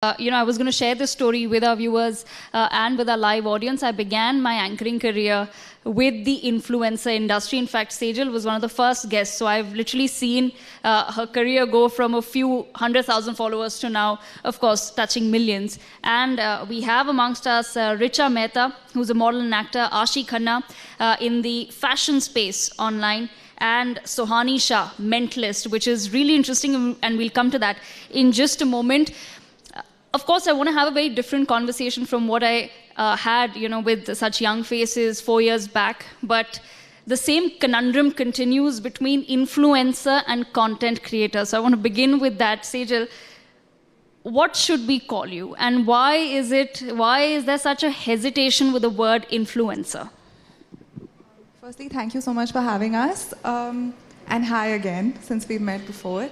I was going to share this story with our viewers and with our live audience. I began my anchoring career with the influencer industry. In fact, Sejal was one of the first guests. So I've literally seen her career go from a few 100,000 followers to now, of course, touching millions. And we have amongst us Richa Mehta, who's a model and actor, Ashi Khanna in the fashion space online, and Sohani Shah, Mentalist, which is really interesting, and we'll come to that in just a moment. Of course, I want to have a very different conversation from what I had, with such young faces 4 years back. But the same conundrum continues between influencer and content creator. So I want to begin with that. Sejal, what should we call you? And why is there such a hesitation with the word influencer? Firstly, thank you so much for having us. And hi again, since we've met before.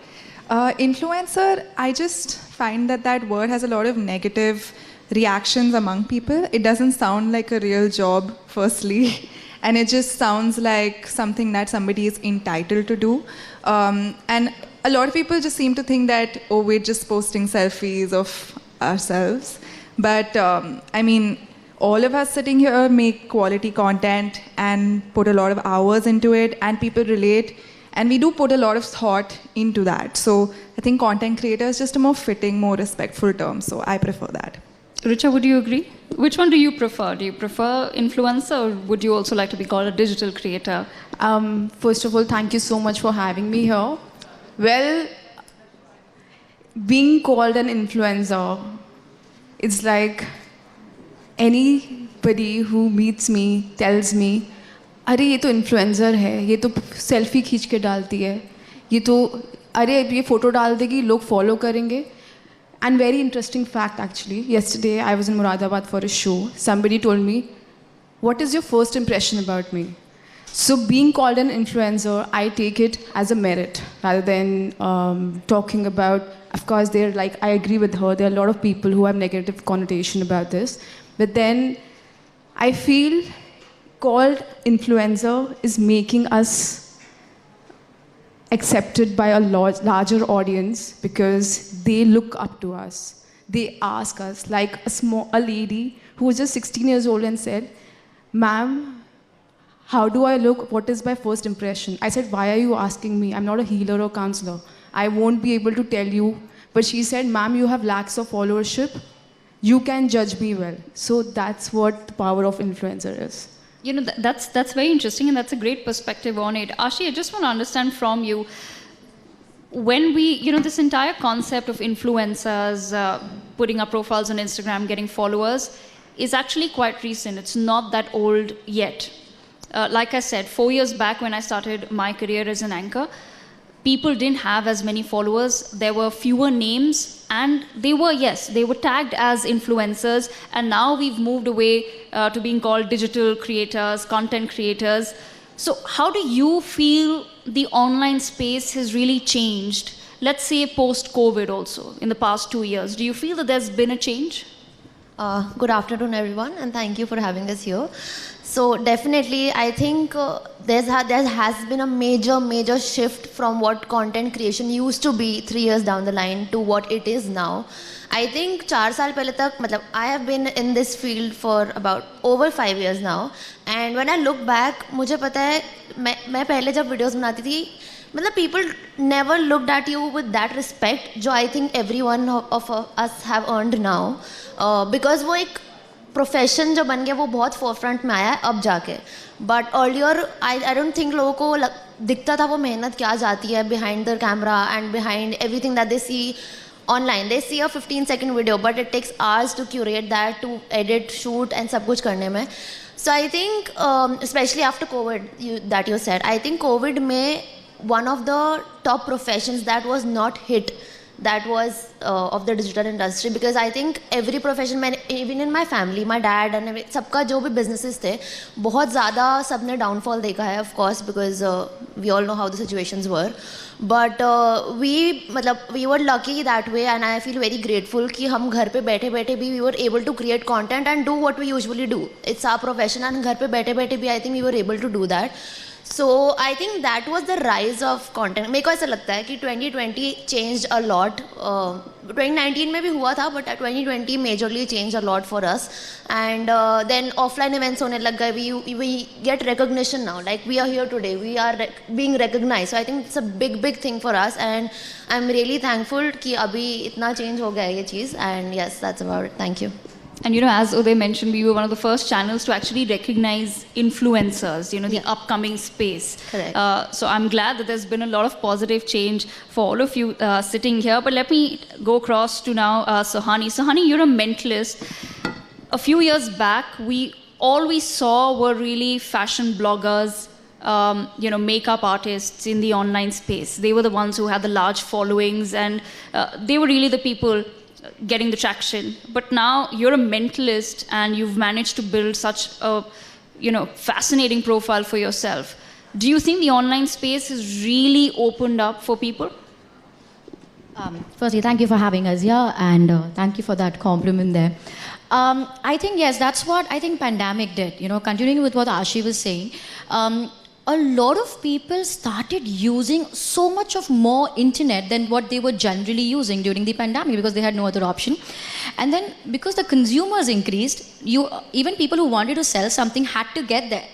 Influencer, I just find that word has a lot of negative reactions among people. It doesn't sound like a real job, firstly, and it just sounds like something that somebody is entitled to do. And a lot of people just seem to think that, oh, we're just posting selfies of ourselves. But all of us sitting here make quality content and put a lot of hours into it, and people relate. And we do put a lot of thought into that. So I think content creator is just a more fitting, more respectful term. So I prefer that. Richa, would you agree? Which one do you prefer? Do you prefer influencer, or would you also like to be called a digital creator? First of all, thank you so much for having me here. Well, being called an influencer, it's like anybody who meets me tells me, अरे ये तो influencer है, ये तो selfie खींच के डालती है, ये फ़ोटो डाल देगी, लोग फॉलो करेंगे. And very interesting fact actually, yesterday I was in Moradabad for a show. Somebody told me, what is your first impression about me? So being called an influencer, I take it as a merit rather than talking about, of course, I agree with her, there are a lot of people who have negative connotation about this. But then I feel called influencer is making us accepted by a larger audience because they look up to us. They ask us, like a lady who was just 16 years old and said, "Ma'am, how do I look? What is my first impression?" I said, "Why are you asking me? I'm not a healer or counselor. I won't be able to tell you." But she said, "Ma'am, you have lakhs of followership. You can judge me well." So that's what the power of influencer is. That's very interesting, and that's a great perspective on it. Ashi, I just want to understand from you, when this entire concept of influencers putting up profiles on Instagram, getting followers, is actually quite recent. It's not that old yet. Like I said, 4 years back when I started my career as an anchor, people didn't have as many followers. There were fewer names, and they were tagged as influencers. And now we've moved away to being called digital creators, content creators. So how do you feel the online space has really changed? Let's say post-COVID also, in the past 2 years. Do you feel that there's been a change? Good afternoon, everyone, and thank you for having us here. So definitely, I think there has been a major shift from what content creation used to be 3 years down the line to what it is now. I think 4 साल पहले तक, I have been in this field for about over 5 years now, and when I look back, मुझे पता है मैं पहले जब videos बनाती थी, people never looked at you with that respect, जो I think every one of us have earned now, because वो एक प्रोफेशन जो बन गया वो बहुत फोरफ्रंट में आया है अब जाके. But earlier I don't think लोगों को दिखता था वो मेहनत क्या जाती है behind the camera and behind everything that they see online. They see a 15-second video, but it takes hours to curate that, to edit, shoot and सब कुछ करने में. So I think specially after Covid that you said, I think Covid में one of the top professions that was not hit, that was of the digital industry, because I think every profession, even in my family, my dad and सबका जो भी businesses थे, बहुत ज़्यादा सबने downfall देखा है, of course, because we all know how the situations were. But we were lucky that way, and I feel very grateful कि हम घर पे बैठे बैठे भी we were able to create content and do what we usually do. It's our profession, and घर पे बैठे बैठे भी I think we were able to do that. So I think that was the rise of content. मेरे को ऐसा लगता है कि 2020 changed a lot. 2019 में भी हुआ था, but 2020 majorly changed a lot for us. And then offline events होने लग गए. We get recognition now. Like we are here today. We are being recognized. So I think it's a big thing for us. And I'm really thankful कि अभी इतना change हो गया है ये चीज़. And yes, that's about it. Thank you. And as Uday mentioned, we were one of the first channels to actually recognize influencers, the upcoming space. Correct. So I'm glad that there's been a lot of positive change for all of you sitting here. But let me go across to now Sohani. Sohani, you're a mentalist. A few years back, all we saw were really fashion bloggers, makeup artists in the online space. They were the ones who had the large followings, and they were really the people getting the traction. But now you're a mentalist and you've managed to build such a fascinating profile for yourself. Do you think the online space has really opened up for people? Firstly, thank you for having us here, and thank you for that compliment there. I think, yes, that's what I think pandemic did. Continuing with what Ashi was saying, a lot of people started using so much of more internet than what they were generally using during the pandemic because they had no other option. And then because the consumers increased, even people who wanted to sell something had to get there.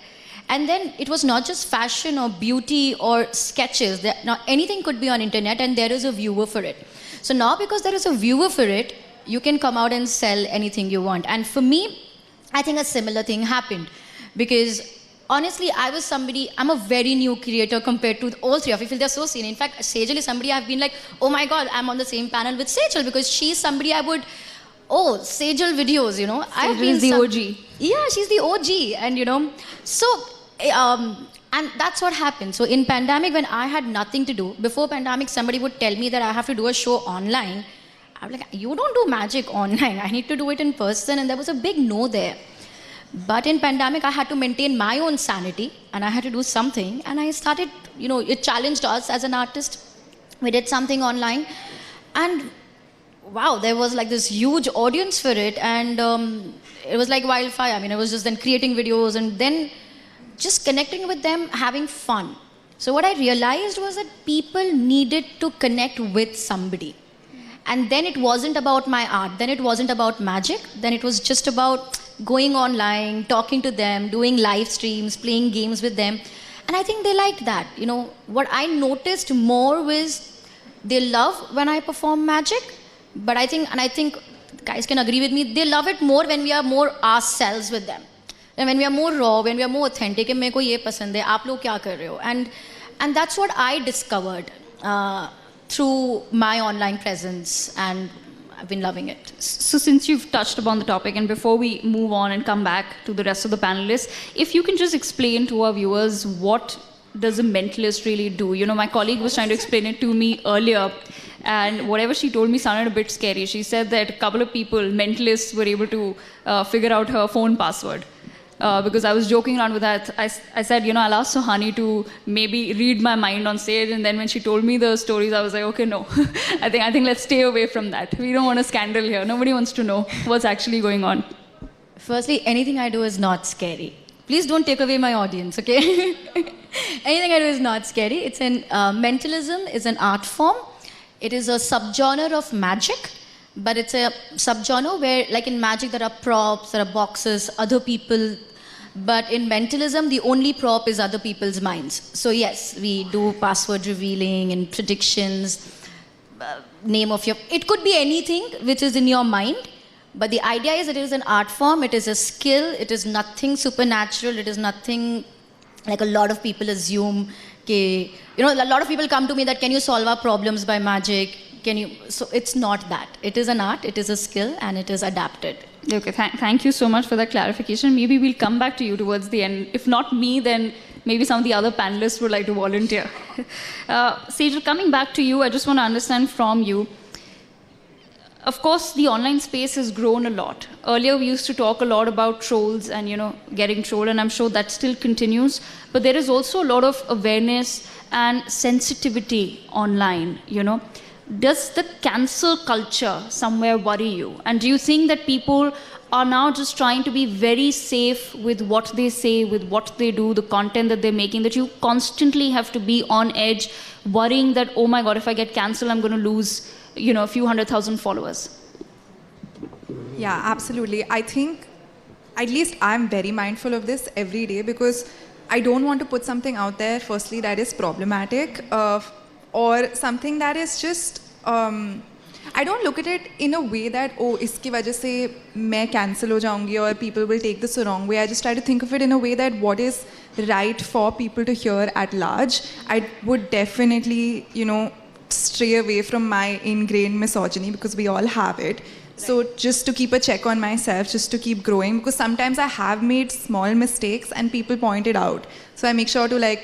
And then it was not just fashion or beauty or sketches. Now anything could be on internet and there is a viewer for it. So now because there is a viewer for it, you can come out and sell anything you want. And for me, I think a similar thing happened because honestly, I'm a very new creator compared to all three of you. I feel they're so senior. In fact, Sejal is somebody I've been like, oh my God, I'm on the same panel with Sejal because she's somebody Sejal videos, Sejal is the OG. Yeah, she's the OG. And, so, and that's what happened. So in pandemic, when I had nothing to do, before pandemic, somebody would tell me that I have to do a show online. I was like, you don't do magic online. I need to do it in person. And there was a big no there. But in pandemic, I had to maintain my own sanity and I had to do something. And I started, it challenged us as an artist. We did something online and wow, there was like this huge audience for it. And it was like wildfire. I was just then creating videos and then just connecting with them, having fun. So what I realized was that people needed to connect with somebody. And then it wasn't about my art. Then it wasn't about magic. Then it was just about going online, talking to them, doing live streams, playing games with them. And I think they liked that. What I noticed more was they love when I perform magic. But I think guys can agree with me, they love it more when we are more ourselves with them. And when we are more raw, when we are more authentic, कि मेरे को ये पसंद है, आप लोग क्या कर रहे हो? And that's what I discovered through my online presence, and I've been loving it. So since you've touched upon the topic, and before we move on and come back to the rest of the panelists, if you can just explain to our viewers, what does a mentalist really do? My colleague was trying to explain it to me earlier, and whatever she told me sounded a bit scary. She said that a couple of people, mentalists, were able to figure out her phone password. Because I was joking around with that. I said, I'll ask Sohani to maybe read my mind on stage. And then when she told me the stories, I was like, okay, no. I think let's stay away from that. We don't want a scandal here. Nobody wants to know what's actually going on. Firstly, anything I do is not scary. Please don't take away my audience, okay? Anything I do is not scary. It's mentalism is an art form. It is a subgenre of magic. But it's a subgenre where, like in magic, there are props, there are boxes, other people. But in mentalism, the only prop is other people's minds. So yes, we do password revealing and predictions, name of your... It could be anything which is in your mind. But the idea is it is an art form, it is a skill, it is nothing supernatural, it is nothing like a lot of people assume. A lot of people come to me that, can you solve our problems by magic? So it's not that. It is an art, it is a skill, and it is adapted. Okay, thank you so much for that clarification. Maybe we'll come back to you towards the end. If not me, then maybe some of the other panelists would like to volunteer. Sejal, coming back to you, I just want to understand from you. Of course, the online space has grown a lot. Earlier, we used to talk a lot about trolls and, getting trolled, and I'm sure that still continues. But there is also a lot of awareness and sensitivity online, Does the cancel culture somewhere worry you? And do you think that people are now just trying to be very safe with what they say, with what they do, the content that they're making, that you constantly have to be on edge, worrying that, oh my God, if I get cancelled, I'm going to lose, a few 100,000 followers? Yeah, absolutely. I think at least I'm very mindful of this every day because I don't want to put something out there, firstly, that is problematic or something that is just, I don't look at it in a way that, oh, iski wajah se main cancel ho jaungi or people will take this the wrong way. I just try to think of it in a way that what is right for people to hear at large. I would definitely, stray away from my ingrained misogyny because we all have it. So just to keep a check on myself, just to keep growing, because sometimes I have made small mistakes and people point it out. So I make sure to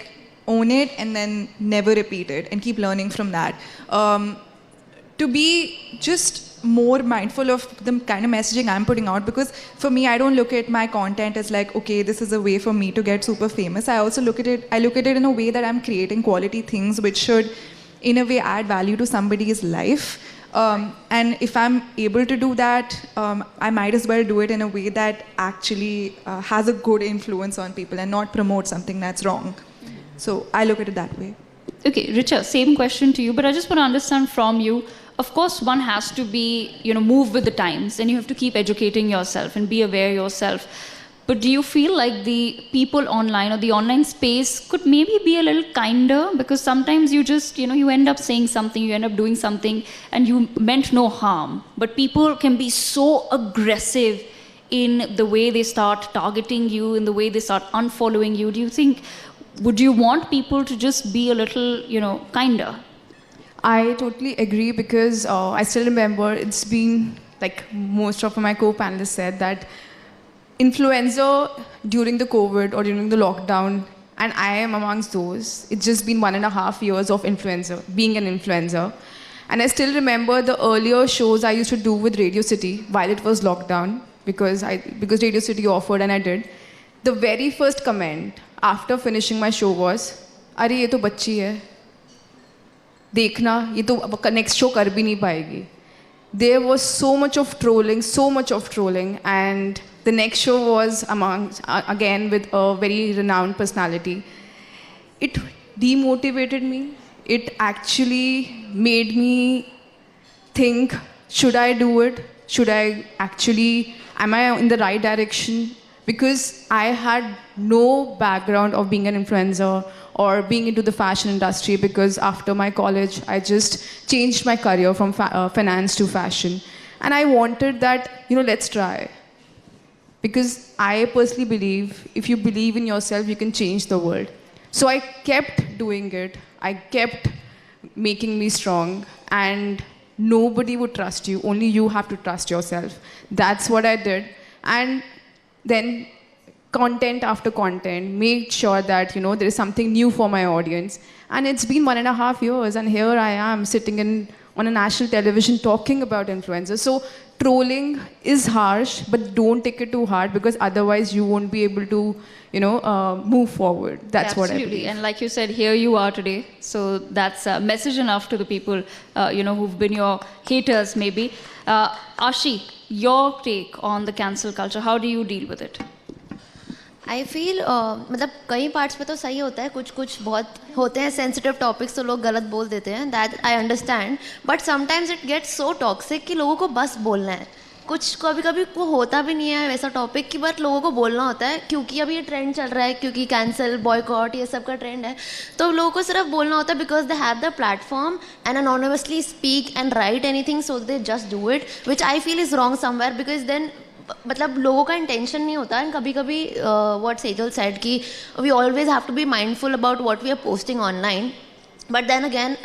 own it and then never repeat it and keep learning from that. To be just more mindful of the kind of messaging I'm putting out, because for me, I don't look at my content as okay, this is a way for me to get super famous. I also look at it in a way that I'm creating quality things which should, in a way, add value to somebody's life. And if I'm able to do that, I might as well do it in a way that actually has a good influence on people and not promote something that's wrong. So I look at it that way. Okay, Richa, same question to you, but I just want to understand from you. Of course, one has to be, move with the times, and you have to keep educating yourself and be aware yourself. But do you feel like the people online or the online space could maybe be a little kinder? Because sometimes you just, you end up saying something, you end up doing something, and you meant no harm. But people can be so aggressive in the way they start targeting you, in the way they start unfollowing you. Do you think, would you want people to just be a little, kinder? I totally agree because I still remember it's been, like most of my co-panelists said, that influencer during the COVID or during the lockdown, and I am amongst those, it's just been 1.5 years of being an influencer. And I still remember the earlier shows I used to do with Radio City while it was lockdown, because Radio City offered and I did. The very first comment after finishing my show was, "Arey, ye to bachchi hai. देखना ये तो next show कर भी नहीं पाएगी." There was so much of trolling, and the next show was again with a very renowned personality. It demotivated me. It actually made me think, should I do it? Am I in the right direction? Because I had no background of being an influencer or being into the fashion industry, because after my college, I just changed my career from finance to fashion. And I wanted that, let's try. Because I personally believe, if you believe in yourself, you can change the world. So I kept doing it. I kept making me strong. And nobody would trust you. Only you have to trust yourself. That's what I did. And then content after content, made sure that, there is something new for my audience. And it's been 1.5 years, and here I am sitting on a national television talking about influencers. So trolling is harsh, but don't take it too hard, because otherwise you won't be able to, move forward. That's what I believe. And like you said, here you are today. So that's a message enough to the people, who've been your haters, maybe. Ashi, your take on the cancel culture, how do you deal with it? I feel मतलब कई parts पे तो सही होता है, कुछ बहुत होते हैं सेंसिटिव टॉपिक्स तो लोग गलत बोल देते हैं, that I understand. But sometimes it gets so toxic कि लोगों को बस बोलना है. कुछ कभी को होता भी नहीं है वैसा टॉपिक कि बट लोगों को बोलना होता है क्योंकि अभी ये ट्रेंड चल रहा है, क्योंकि कैंसिल बॉयकॉट ये सब का ट्रेंड है, तो लोगों को सिर्फ बोलना होता है because they have the platform and anonymously speak and write anything, so they just do it, which I feel is wrong somewhere. Because then मतलब लोगों का इंटेंशन नहीं होता. एंड कभी कभी व्हाट सेजल सेड कि we always have to be mindful about what we are posting online. But then again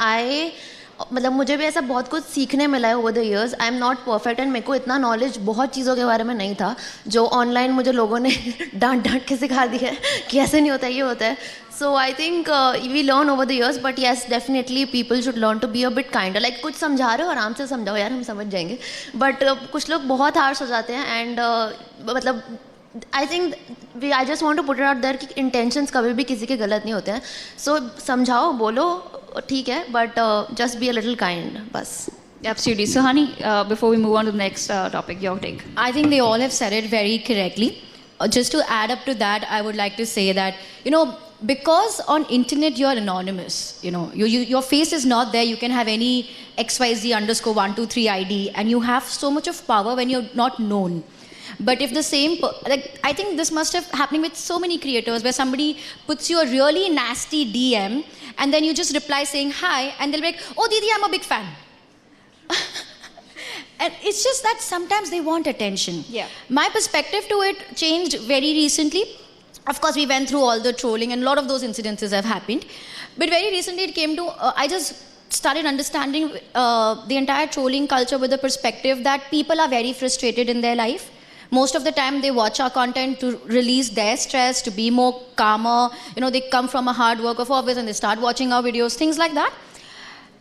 मतलब मुझे भी ऐसा बहुत कुछ सीखने मिला है over the years. I am not perfect and मेरे को इतना नॉलेज बहुत चीज़ों के बारे में नहीं था जो ऑनलाइन मुझे लोगों ने डांट के सिखा दिया है कि ऐसे नहीं होता, ये होता है. So I think we learn over the years, but yes definitely people should learn to be a bit kinder. Like कुछ समझा रहे हो आराम से समझाओ यार, हम समझ जाएंगे. बट कुछ लोग बहुत हार्श हो जाते हैं. एंड मतलब I think I just want to put it out there कि इंटेंशंस कभी भी किसी के गलत नहीं होते हैं. सो समझाओ, बोलो, ठीक है, but just be a little kind, बस. Absolutely. So, Honey, before we move on to the next topic, your take. I think they all have said it very correctly. Just to add up to that, I would like to say that, because on internet you're anonymous, your face is not there. You can have any XYZ_123 ID, and you have so much of power when you're not known. But if the same, I think this must have happening with so many creators, where somebody puts you a really nasty DM, and then you just reply saying hi, and they'll be like, oh Didi, I'm a big fan. And it's just that sometimes they want attention. Yeah. My perspective to it changed very recently. Of course, we went through all the trolling, and a lot of those incidences have happened. But very recently it came to, I just started understanding the entire trolling culture with the perspective that people are very frustrated in their life. Most of the time they watch our content to release their stress, to be more calmer. They come from a hard work of office and they start watching our videos, things like that.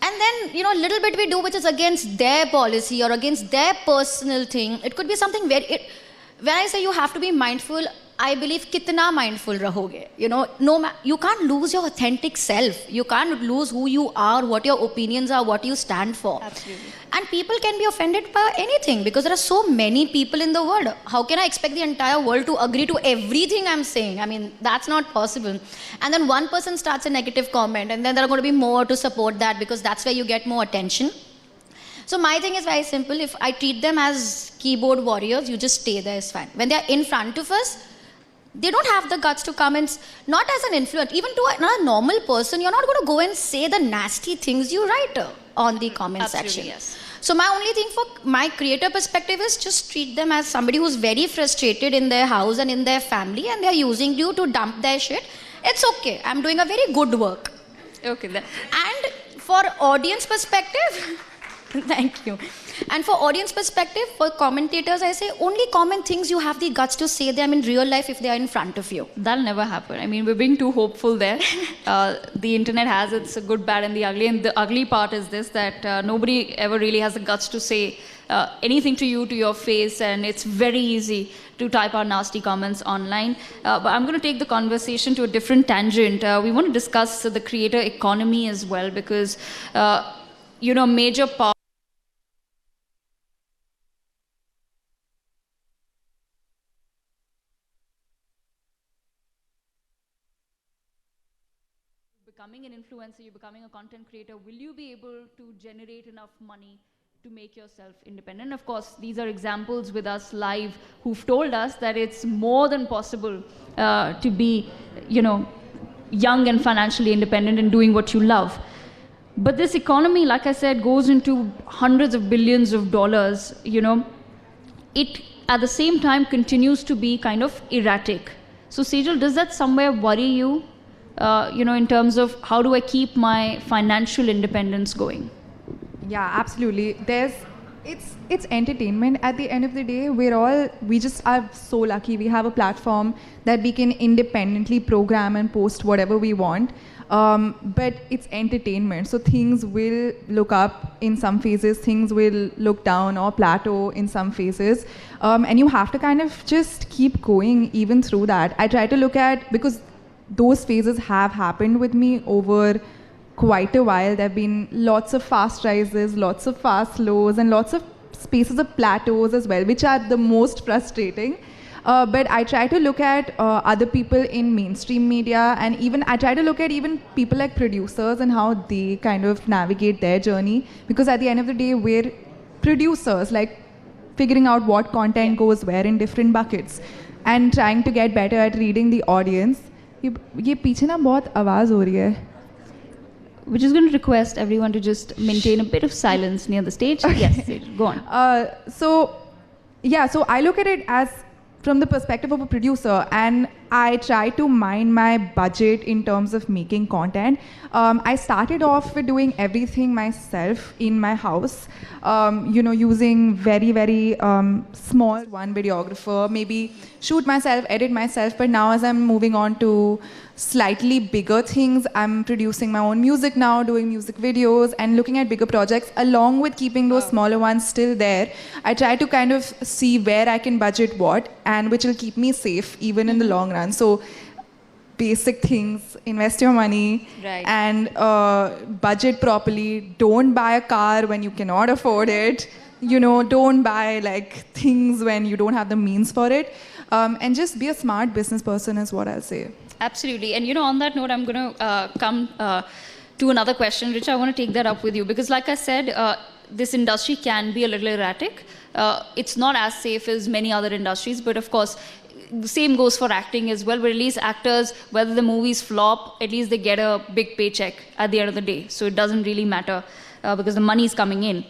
And then, a little bit we do which is against their policy or against their personal thing. It could be something very... when I say you have to be mindful, I believe kitna mindful rahoge. You can't lose your authentic self. You can't lose who you are, what your opinions are, what you stand for. Absolutely. And people can be offended by anything because there are so many people in the world. How can I expect the entire world to agree to everything I'm saying? I mean, that's not possible. And then one person starts a negative comment, and then there are going to be more to support that because that's where you get more attention. So my thing is very simple. If I treat them as keyboard warriors, you just stay there, is fine. When they're in front of us, they don't have the guts to come and, not as an influencer, even to a normal person, you're not going to go and say the nasty things you write on the comment section. Yes. So my only thing for my creator perspective is just treat them as somebody who's very frustrated in their house and in their family, and they're using you to dump their shit. It's okay. I'm doing a very good work. Okay. And for audience perspective, thank you. And for audience perspective, for commentators, I say only comment things you have the guts to say them in real life if they are in front of you. That'll never happen. I mean, we're being too hopeful there. The internet has its good, bad, and the ugly. And the ugly part is this, that nobody ever really has the guts to say anything to you, to your face, and it's very easy to type our nasty comments online. But I'm going to take the conversation to a different tangent. We want to discuss the creator economy as well, because, major part becoming an influencer, you're becoming a content creator, will you be able to generate enough money to make yourself independent? Of course, these are examples with us live who've told us that it's more than possible to be, young and financially independent and doing what you love. But this economy, like I said, goes into hundreds of billions of dollars. It at the same time continues to be kind of erratic. So Sejal, does that somewhere worry you? In terms of how do I keep my financial independence going? Yeah, absolutely. It's entertainment at the end of the day. We just are so lucky. We have a platform that we can independently program and post whatever we want. But it's entertainment. So things will look up in some phases, things will look down or plateau in some phases. And you have to kind of just keep going even through that. I try to look at, because those phases have happened with me over quite a while. There have been lots of fast rises, lots of fast lows, and lots of spaces of plateaus as well, which are the most frustrating. But I try to look at other people in mainstream media, and even I try to look at even people like producers and how they kind of navigate their journey. Because at the end of the day, we're producers, like figuring out what content goes where in different buckets and trying to get better at reading the audience. ये पीछे ना बहुत आवाज़ हो रही है. We're just going to request everyone to just maintain a bit of silence near the stage. Okay. Yes, go on. So I look at it as from the perspective of a producer, and I try to mind my budget in terms of making content. I started off with doing everything myself in my house, using very, very small one videographer, maybe shoot myself, edit myself. But now as I'm moving on to slightly bigger things, I'm producing my own music now, doing music videos and looking at bigger projects along with keeping those smaller ones still there. I try to kind of see where I can budget what and which will keep me safe even in the long run. So basic things, invest your money, Right. and budget properly. Don't buy a car when you cannot afford it. You know, don't buy like things when you don't have the means for it. And just be a smart business person is what I'll say. Absolutely. And on that note, I'm going to come to another question. Richa, I want to take that up with you because like I said, this industry can be a little erratic. It's not as safe as many other industries, but of course, the same goes for acting as well. But at least actors, whether the movies flop, at least they get a big paycheck at the end of the day. So it doesn't really matter because the money is coming in.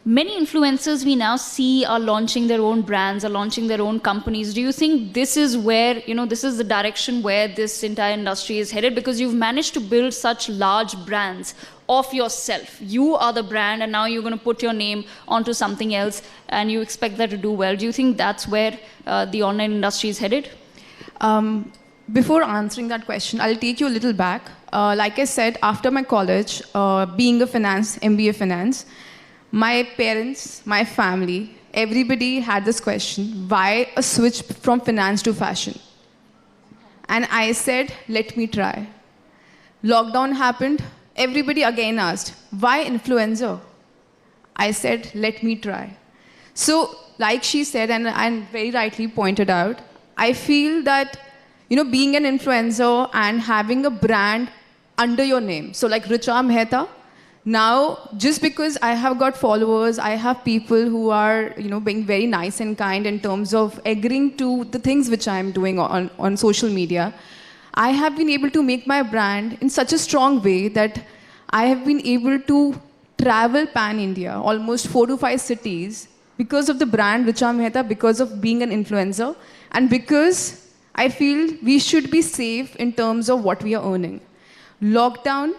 Many influencers we now see are launching their own brands, are launching their own companies. Do you think this is where, this is the direction where this entire industry is headed? Because you've managed to build such large brands of yourself. You are the brand and now you're going to put your name onto something else and you expect that to do well. Do you think that's where the online industry is headed? Before answering that question, I'll take you a little back. Like I said, after my college, being a MBA finance, my parents, my family, everybody had this question, why a switch from finance to fashion? And I said, let me try. Lockdown happened. Everybody again asked, why influencer? I said, let me try. So, like she said, and very rightly pointed out, I feel that, being an influencer and having a brand under your name. So, like Richa Mehta, now, just because I have got followers, I have people who are, being very nice and kind in terms of agreeing to the things which I am doing on social media, I have been able to make my brand in such a strong way that I have been able to travel pan-India, almost 4 to 5 cities, because of the brand Richa Mehta, because of being an influencer, and because I feel we should be safe in terms of what we are earning. Lockdown,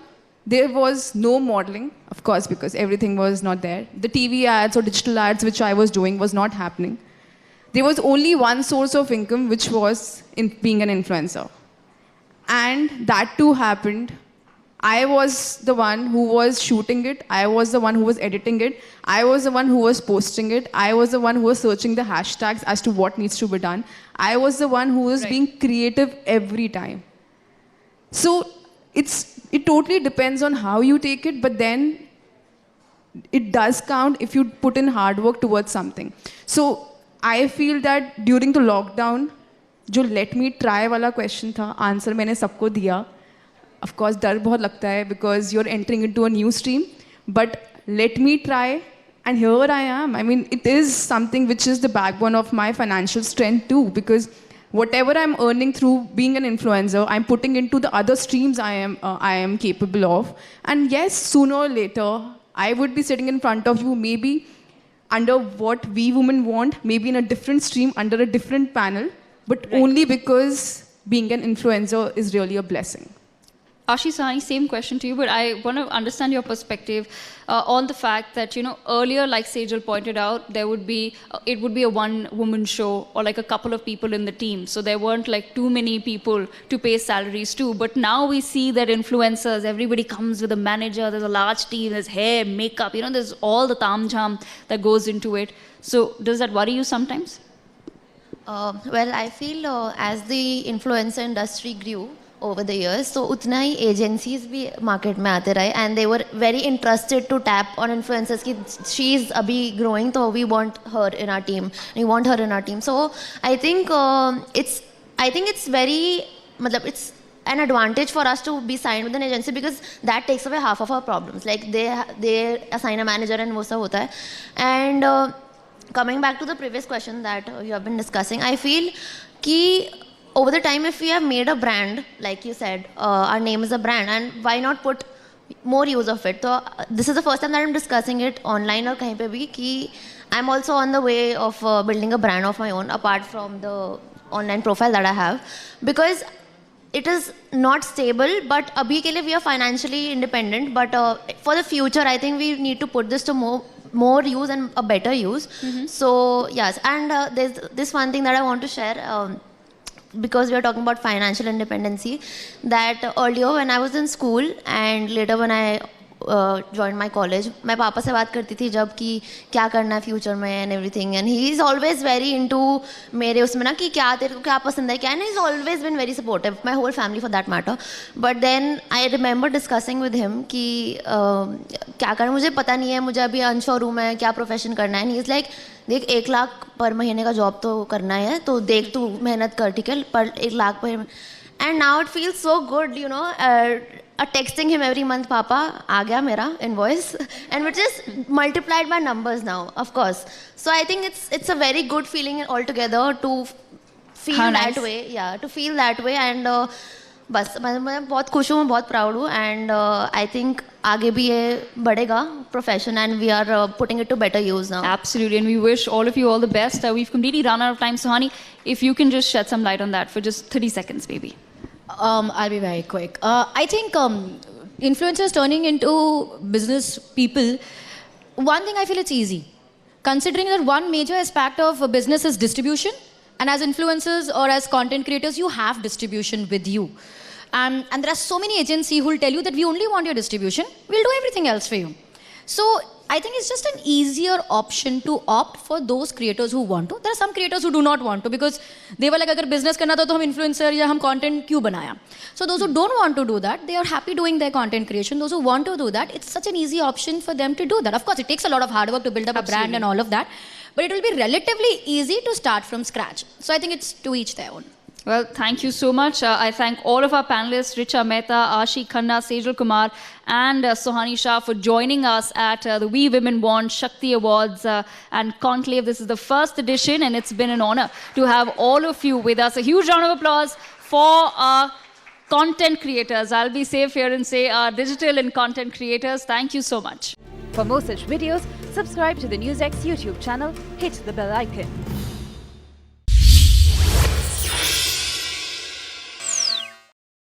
there was no modeling, of course, because everything was not there. The TV ads or digital ads which I was doing was not happening. There was only one source of income, which was in being an influencer. And that too happened. I was the one who was shooting it. I was the one who was editing it. I was the one who was posting it. I was the one who was searching the hashtags as to what needs to be done. I was the one who was being creative every time. So it totally depends on how you take it, but then it does count if you put in hard work towards something. So I feel that during the lockdown, जो let me try वाला question था, answer मैंने सबको दिया. Of course, डर बहुत लगता है because you're entering into a new stream. But let me try, and here I am. I mean, it is something which is the backbone of my financial strength too, because whatever I'm earning through being an influencer, I'm putting into the other streams I am capable of. And yes, sooner or later, I would be sitting in front of you, maybe under what we women want, maybe in a different stream, under a different panel, but only because being an influencer is really a blessing. Ashish Sahani, same question to you, but I want to understand your perspective on the fact that, earlier, like Sejal pointed out, it would be a one-woman show or like a couple of people in the team. So there weren't like too many people to pay salaries to. But now we see that influencers, everybody comes with a manager, there's a large team, there's hair, makeup, there's all the taam-jam that goes into it. So does that worry you sometimes? Well, I feel as the influencer industry grew over the years, so utna hi agencies bhi market mein aate rahe, and they were very interested to tap on influencers ki she's abhi growing, so we want her in our team, so I think it's very it's an advantage for us to be signed with an agency, because that takes away half of our problems. Like they assign a manager and wo sab hota hai. And coming back to the previous question that you have been discussing, I feel ki over the time, if we have made a brand, like you said, our name is a brand, and why not put more use of it? So this is the first time that I'm discussing it online or kahin pe bhi, ki I'm also on the way of building a brand of my own, apart from the online profile that I have, because it is not stable, but abhi ke liye we are financially independent, but for the future, I think we need to put this to more use and a better use. So yes, and there's this one thing that I want to share, because we are talking about financial independency, that earlier when I was in school and later when I joined my college. मैं पापा से बात करती थी जब कि क्या करना है फ्यूचर में and everything, and he is always very into मेरे उसमें ना कि क्या तेरे को क्या पसंद है क्या, and he is always been very supportive, my whole family for that matter. But then I remember discussing with him कि क्या करना, मुझे पता नहीं है, मुझे अभी अनश्योर हूँ मैं क्या प्रोफेशन करना है. एंड ही इज़ लाइक देख 1 लाख पर महीने का जॉब तो करना है, तो देख तू मेहनत कर, ठीक है, पर 1 लाख पर. And now it feels so good, you know, texting him every month, Papa, aa gaya mera invoice, and which is multiplied by numbers now, of course. So I think it's a very good feeling altogether to feel How that nice. way, yeah, to feel that way. And बस मैं बहुत खुश हूँ, मैं बहुत proud हूँ, and I think आगे भी ये बढ़ेगा profession, and we are putting it to better use now. Absolutely, and we wish all of you all the best. We've completely run out of time, so honey, if you can just shed some light on that for just 30 seconds, maybe. I'll be very quick. I think influencers turning into business people, one thing I feel it's easy. Considering that one major aspect of a business is distribution, and as influencers or as content creators, you have distribution with you. And there are so many agencies who will tell you that we only want your distribution, we'll do everything else for you. So I think it's just an easier option to opt for those creators who want to. There are some creators who do not want to because they were like, अगर business करना था तो हम influencer या हम content क्यों बनाया? So those who don't want to do that, they are happy doing their content creation. Those who want to do that, it's such an easy option for them to do that. Of course, it takes a lot of hard work to build up a brand and all of that, but it will be relatively easy to start from scratch. So I think it's to each their own. Well, thank you so much. I thank all of our panelists, Richa Mehta, Ashi Khanna, Sejal Kumar, and Sohani Shah for joining us at the We Women Want Shakti Awards and Conclave. This is the first edition, and it's been an honor to have all of you with us. A huge round of applause for our content creators. I'll be safe here and say our digital and content creators. Thank you so much. For more such videos, subscribe to the NewsX YouTube channel, hit the bell icon.